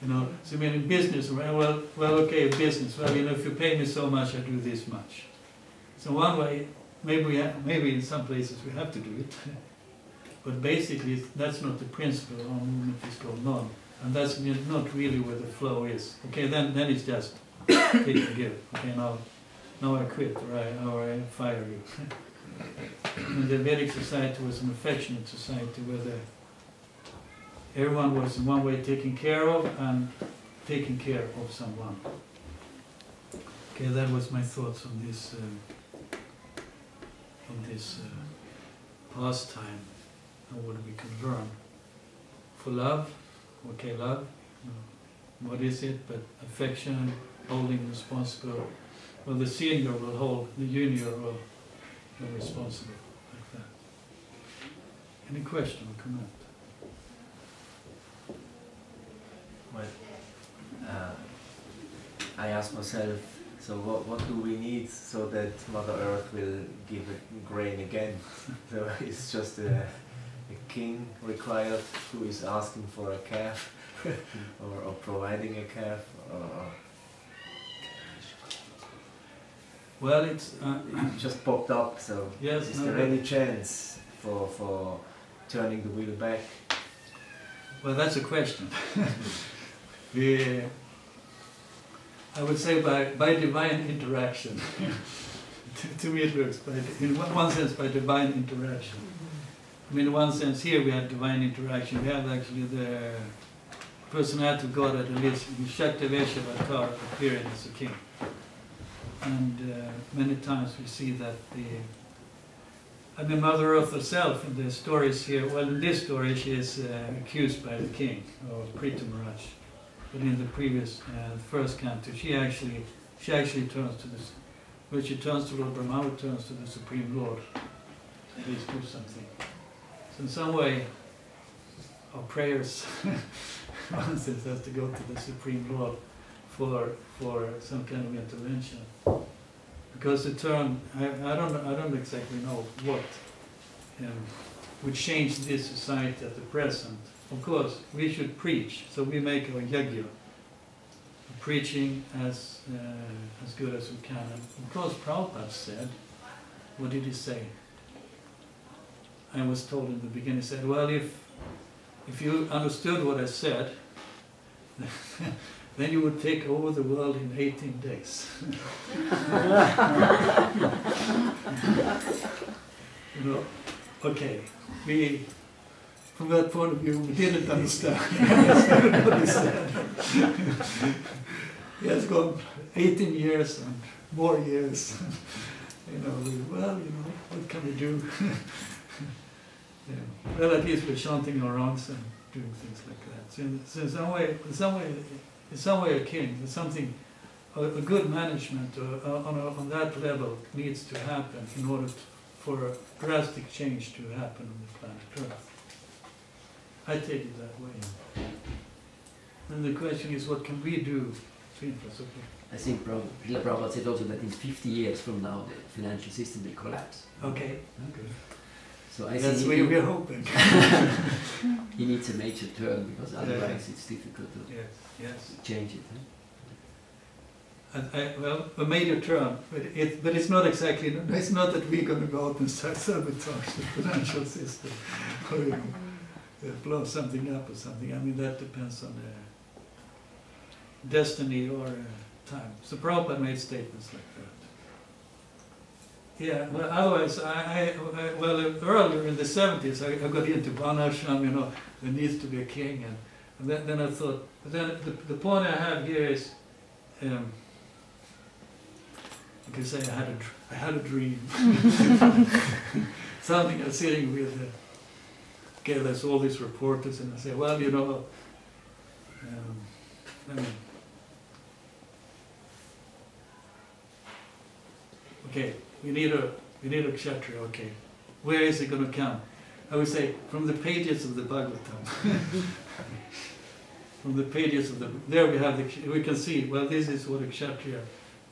Speaker 2: You know, so I mean, in business, well, okay, business. Well, you know, if you pay me so much, I do this much. So one way, maybe in some places we have to do it, but basically that's not the principle our movement is going on, and that's not really where the flow is. Okay, then it's just take and give. Okay, now I quit, or I fire you. And the Vedic society was an affectionate society where everyone was in one way taken care of and taking care of someone. Okay, that was my thoughts on this pastime and what we can learn. For love, okay, love, what is it but affection, holding responsible. Well, the senior will hold the junior will be responsible, like that. Any question or comment?
Speaker 7: Well, I ask myself, so what do we need so that Mother Earth will give grain again? So it's just a king required who is asking for a calf, or providing a calf, or
Speaker 2: well, it's
Speaker 7: it just popped up. So
Speaker 2: yes,
Speaker 7: is there any chance for turning the wheel back?
Speaker 2: Well, that's a question. I would say by divine interaction. To me it looks, in one sense, by divine interaction. I mean, in one sense, here we have divine interaction. We have actually the personality of God at least, Shakti-Vesha Avatar appearing as a king. And many times we see that Mother Earth herself in the stories here, well, in this story she is accused by the king, or Prithu Maharaj. But in the previous, first canto, she actually turns to this. When she turns to Lord Brahma, turns to the Supreme Lord. Please do something. So in some way, our prayers, one sense, has to go to the Supreme Lord for some kind of intervention. Because the term, I don't exactly know what would change this society at the present. Of course, we should preach, so we make our yajna, preaching as good as we can. And of course, Prabhupada said, what did he say? I was told in the beginning, he said, well, if you understood what I said, then you would take over the world in 18 days. You know, okay, from that point of view, we didn't understand what he said. He has gone 18 years and more years. What can we do? Yeah. Well, at least we're chanting our rounds and doing things like that. So in some way a king, something, a good management on that level needs to happen in order for a drastic change to happen on the planet Earth. I take it that way. And the question is, what can we do to influence it?
Speaker 8: I think Srila Prabhupada said also that in 50 years from now the financial system will collapse.
Speaker 2: Okay.
Speaker 8: So I
Speaker 2: that's
Speaker 8: think
Speaker 2: what we're hoping.
Speaker 8: He needs a major turn, because otherwise it's difficult to change it.
Speaker 2: Well, a major turn, but it's not exactly. It's not that we're going to go out and start sabotage the financial system, or blow something up or something. I mean, that depends on the destiny or time. So Prabhupada made statements like that. Yeah, well, otherwise, earlier in the 70s, I got into Varnashram, there needs to be a king, and then I thought, but then the point I have here is, you can say I had a dream. Something I was sitting with, there's all these reporters, and I say, well, okay, we need a kshatriya, okay. Where is it going to come? I would say, from the pages of the Bhagavatam. From the pages of there we can see, well, this is what a kshatriya,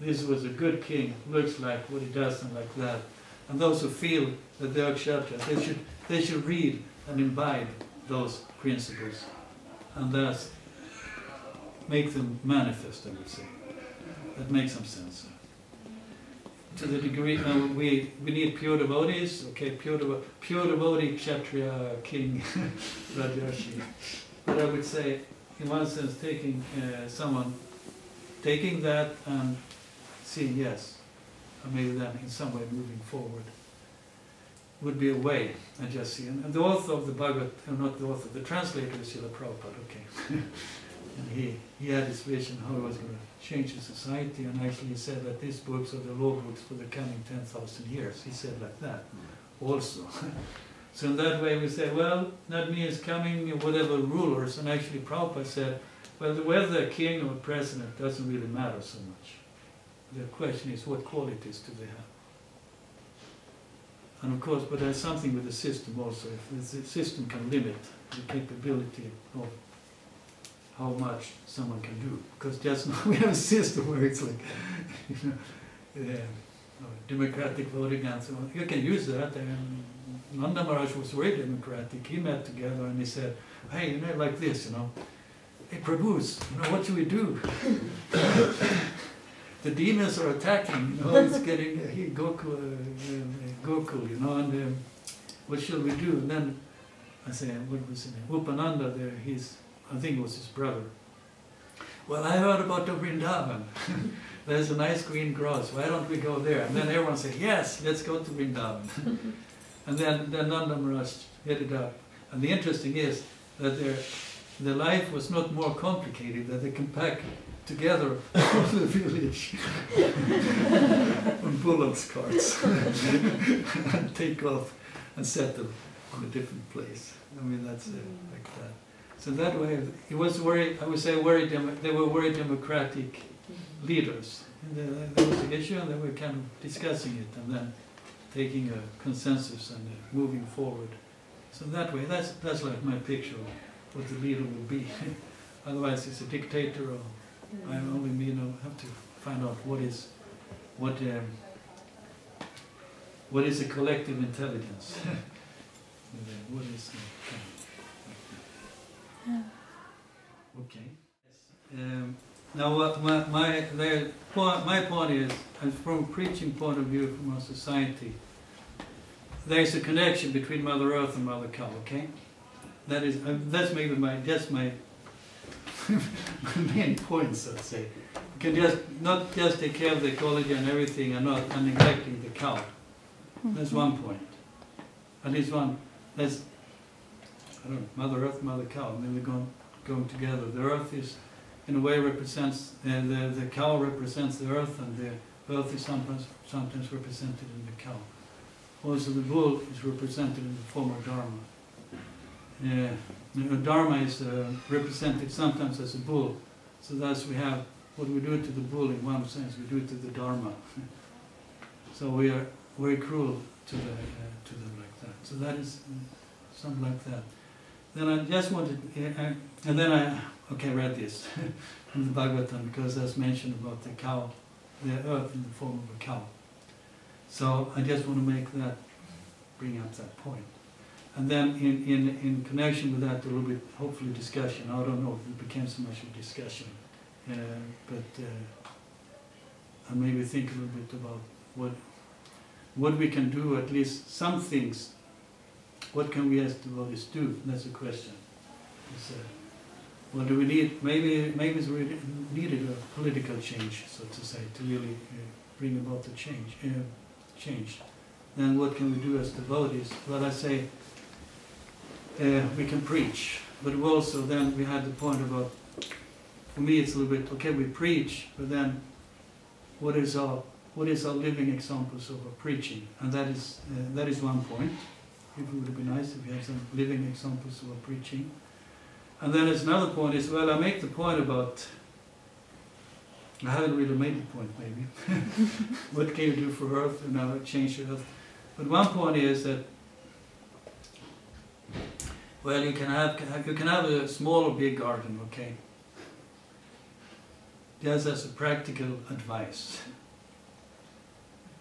Speaker 2: this was a good king, looks like what he does and like that. And those who feel that they are kshatriyas, they should read and imbibe those principles, and thus make them manifest, I would say. That makes some sense. To the degree, we need pure devotees, okay, pure devotee, kshatriya, king, rajarshi. But I would say, in one sense, taking that and seeing yes, and maybe then in some way moving forward, would be a way, I just see. And the author of the Bhagavatam, not the author, the translator is Srila Prabhupada, okay. And he had his vision how he was going to change the society, and actually he said that these books are the law books for the coming 10,000 years. He said like that also. So in that way we say, well, that means coming whatever rulers, and actually Prabhupada said, well, whether a king or a president doesn't really matter so much. The question is, what qualities do they have? And of course, but there's something with the system also. If the system can limit the capability of how much someone can do, because just now we have a system where it's like, democratic voting and so on. You can use that. And Nanda Maharaj was very democratic. He met together and he said, hey, like this, hey, Prabhus, what should we do? The demons are attacking, it's getting Gokul, and what shall we do? And then I say, what was his name? Upananda there, I think it was his brother. Well, I heard about the Vrindavan. There's a nice green grass, why don't we go there? And then everyone said, yes, let's go to Vrindavan. And then Nanda Maharaj headed up. And the interesting is that their life was not more complicated, that they can pack together all the village on bullocks carts and take off and settle in a different place. I mean, that's like that. So that way, it was very, I would say, they were very democratic leaders. And there was an issue, and they were kind of discussing it, and then taking a consensus and moving forward. So that way, that's like my picture of what the leader will be. Otherwise, it's a dictator, or I only have to find out what is a collective intelligence. What is okay. Now, my point is, from a preaching point of view, from our society, there is a connection between Mother Earth and Mother Cow. Okay, that's maybe my main point, so to say. We can not just take care of the ecology and everything, and neglecting the cow. That's one point. At least one. That's, I don't know, Mother Earth, Mother Cow. Then we're going together. The earth is, in a way, represents the cow represents the earth, and the earth is sometimes represented in the cow. Also, the bull is represented in the form of Dharma. Dharma is represented sometimes as a bull. So thus we have what we do to the bull in one sense, we do it to the Dharma. So we are very cruel to them like that. So that is something like that. Then I just wanted, and then I read this from the Bhagavatam, because that's mentioned about the cow, the earth in the form of a cow. So I just want to bring up that point. And then in connection with that, a little bit, hopefully, discussion. I don't know if it became so much of a discussion, but I maybe think a little bit about what we can do, at least some things. What can we as devotees do? That's a question. What do we need? Maybe it's really needed a political change, so to say, to really bring about the change. Then what can we do as devotees? Well, I say we can preach, but also then we had the point about, for me it's a little bit, okay, we preach, but then what is our living examples of our preaching? And that is one point. It would be nice if we have some living examples of our preaching. And then there's another point is, well, I make the point about, I haven't really made the point maybe, what can you do for Earth, change the Earth. But one point is that, well, you can have a small or big garden, okay? Just as a practical advice.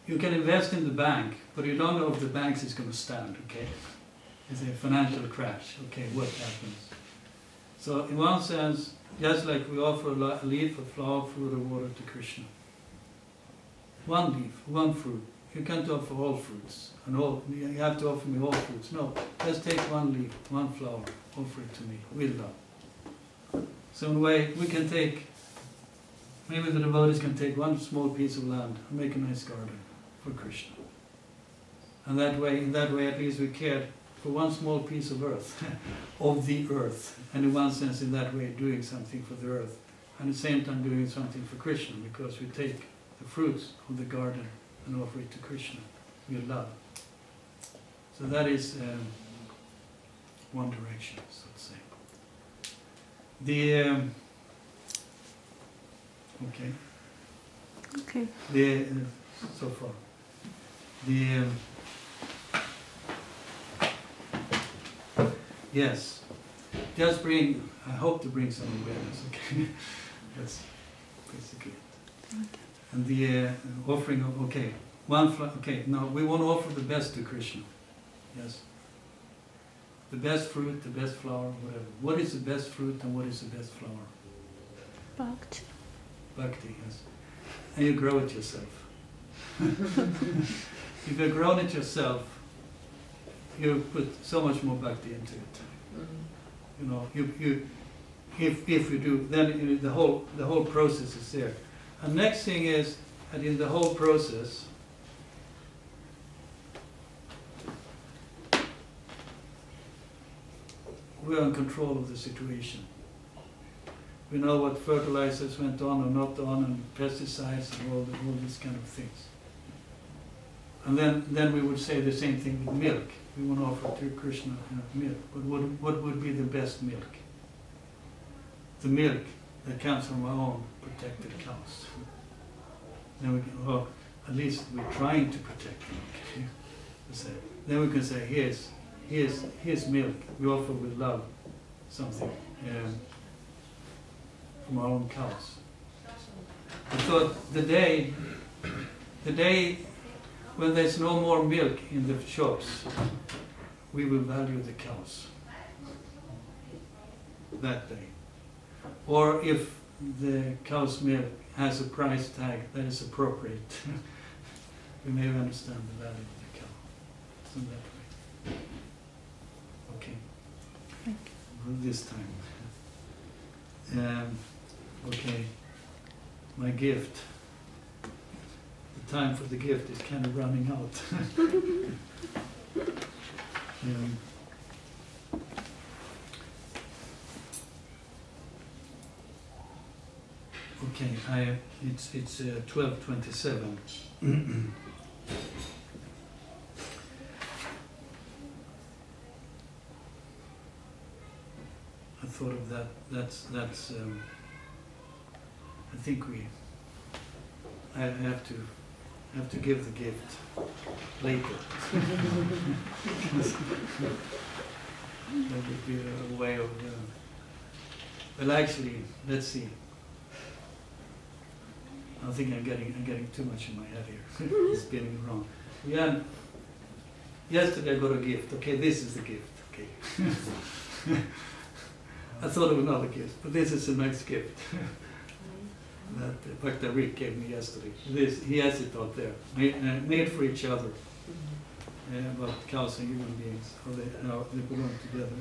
Speaker 2: You can invest in the bank, but you don't know if the bank is going to stand, okay? It's a financial crash, okay, what happens? So in one sense, just like we offer a leaf, a flower, fruit, or water to Krishna. One leaf, one fruit. You can't offer all fruits, and you have to offer me all fruits. No, just take one leaf, one flower, offer it to me, with love. So in a way, we can take, maybe the devotees can take one small piece of land and make a nice garden for Krishna. And in that way at least we cared for one small piece of earth, of the earth. And in one sense, in that way, doing something for the earth. And at the same time doing something for Krishna, because we take the fruits of the garden and offer it to Krishna with love. So that is one direction, so to say. So far. Yes, just I hope to bring some awareness, okay? That's basically it. Okay. And the offering of, now we want to offer the best to Krishna, yes? The best fruit, the best flower, whatever. What is the best fruit and what is the best flower?
Speaker 3: Bhakti.
Speaker 2: Bhakti, yes. And you grow it yourself. If you've grown it yourself, you put so much more bhakti into it. You know, if you do, then the whole process is there. And next thing is that in the whole process, we are in control of the situation. We know what fertilizers went on or not on, and pesticides and all these kind of things. And then we would say the same thing with milk. We want to offer to Krishna milk. But what would be the best milk? The milk that comes from our own protected cows. Then we can, well, at least we're trying to protect them. Then we can say, here's milk. We offer with love something from our own cows. I thought the day when there's no more milk in the shops, we will value the cows that day. Or if the cow's milk has a price tag that is appropriate, we may understand the value of the cow. So that way. Okay. Well, this time. Okay. My gift. The time for the gift is kind of running out. Okay, it's 12:27. I thought of that. That's. I think I have to give the gift later. That would be a way of. Well, actually, let's see. I think I'm getting too much in my head here. Spinning around. Yeah. Yesterday I got a gift. Okay, this is the gift. Okay. I thought of another gift, but this is the next gift. That Bhakta Rick gave me yesterday. He has it out there, made for each other. About cows and human beings, how they belong together.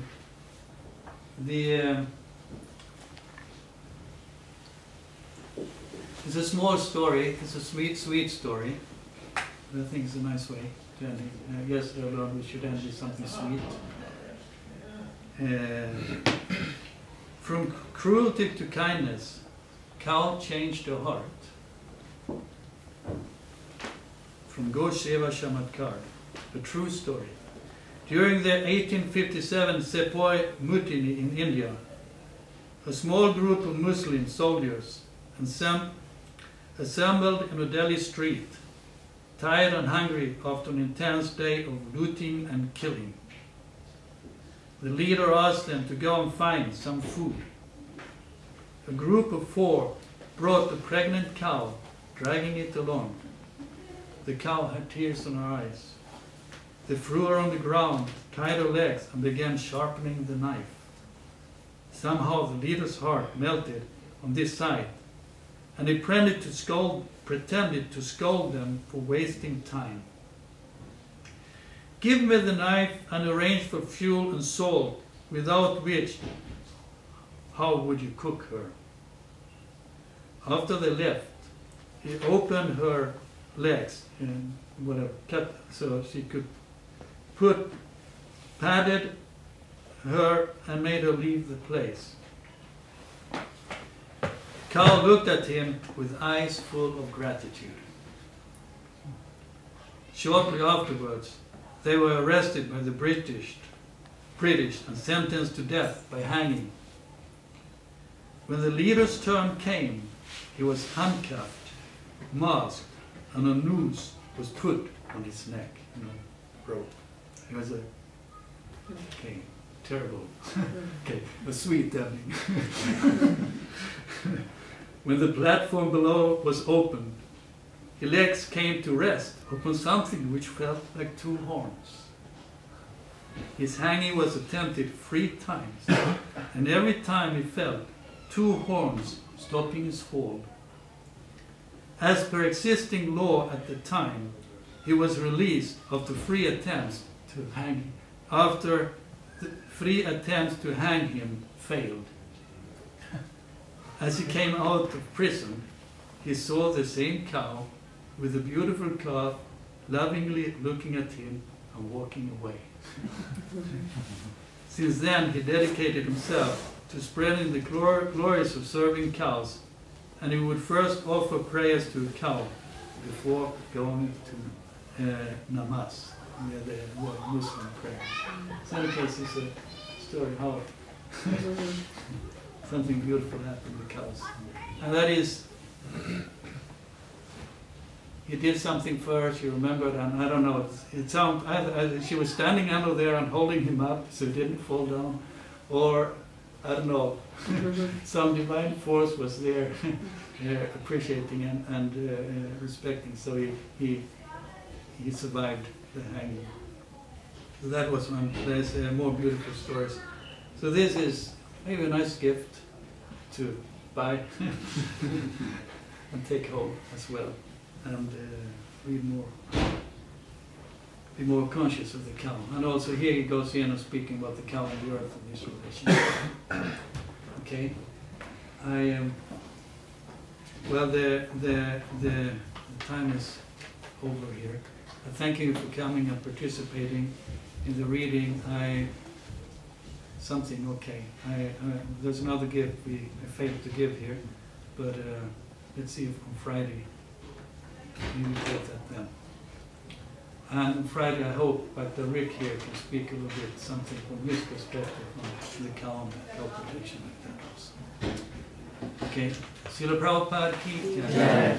Speaker 2: It's a small story. It's a sweet story. I think it's a nice way to end it. Yesterday, Lord, we should end with something sweet. From cruelty to kindness, cow changed her heart. From Go Seva Chamatkar, a true story. During the 1857 Sepoy Mutiny in India, a small group of Muslim soldiers assembled in a Delhi street, tired and hungry after an intense day of looting and killing. The leader asked them to go and find some food. A group of 4 brought a pregnant cow, dragging it along. The cow had tears in her eyes. They threw her on the ground, tied her legs, and began sharpening the knife. Somehow the leader's heart melted on this sight, and he pretended to scold them for wasting time. Give me the knife and arrange for fuel and salt, without which, how would you cook her? After they left, he opened her legs and cut so she could padded her and made her leave the place. Cow looked at him with eyes full of gratitude. Shortly afterwards, they were arrested by the British and sentenced to death by hanging. When the leader's turn came, he was handcuffed, masked, and a noose was put on his neck, rope. It was okay, terrible. Okay, a sweet ending. When the platform below was opened, his legs came to rest upon something which felt like 2 horns. His hanging was attempted 3 times, and every time he felt 2 horns stopping his fall. As per existing law at the time, he was released after 3 attempts to hang after 3 attempts to hang him failed. As he came out of prison, he saw the same cow with a beautiful cloth lovingly looking at him and walking away. Since then, he dedicated himself to spreading the glories of serving cows, and he would first offer prayers to a cow before going to namaz, the Muslim prayer. So in any case, it's a story how something beautiful happened with cows. And that is, he did something first, you remembered, and I don't know, she was standing under there and holding him up so he didn't fall down, or, I don't know, some divine force was there appreciating and respecting, so he survived the hanging. So that was one. There's more beautiful stories. So this is maybe a nice gift to buy and take home as well, and read more, be more conscious of the cow. And also here he goes in and speaking about the cow and the earth and this relationship. Okay, well, the time is over here. I thank you for coming and participating in the reading. There's another gift I failed to give here, but let's see if on Friday we will get that then. And on Friday I hope Dr. Rick here can speak a little bit something from his perspective on the cow and interpretation like that also. Okay, Srila Prabhupada ki jai.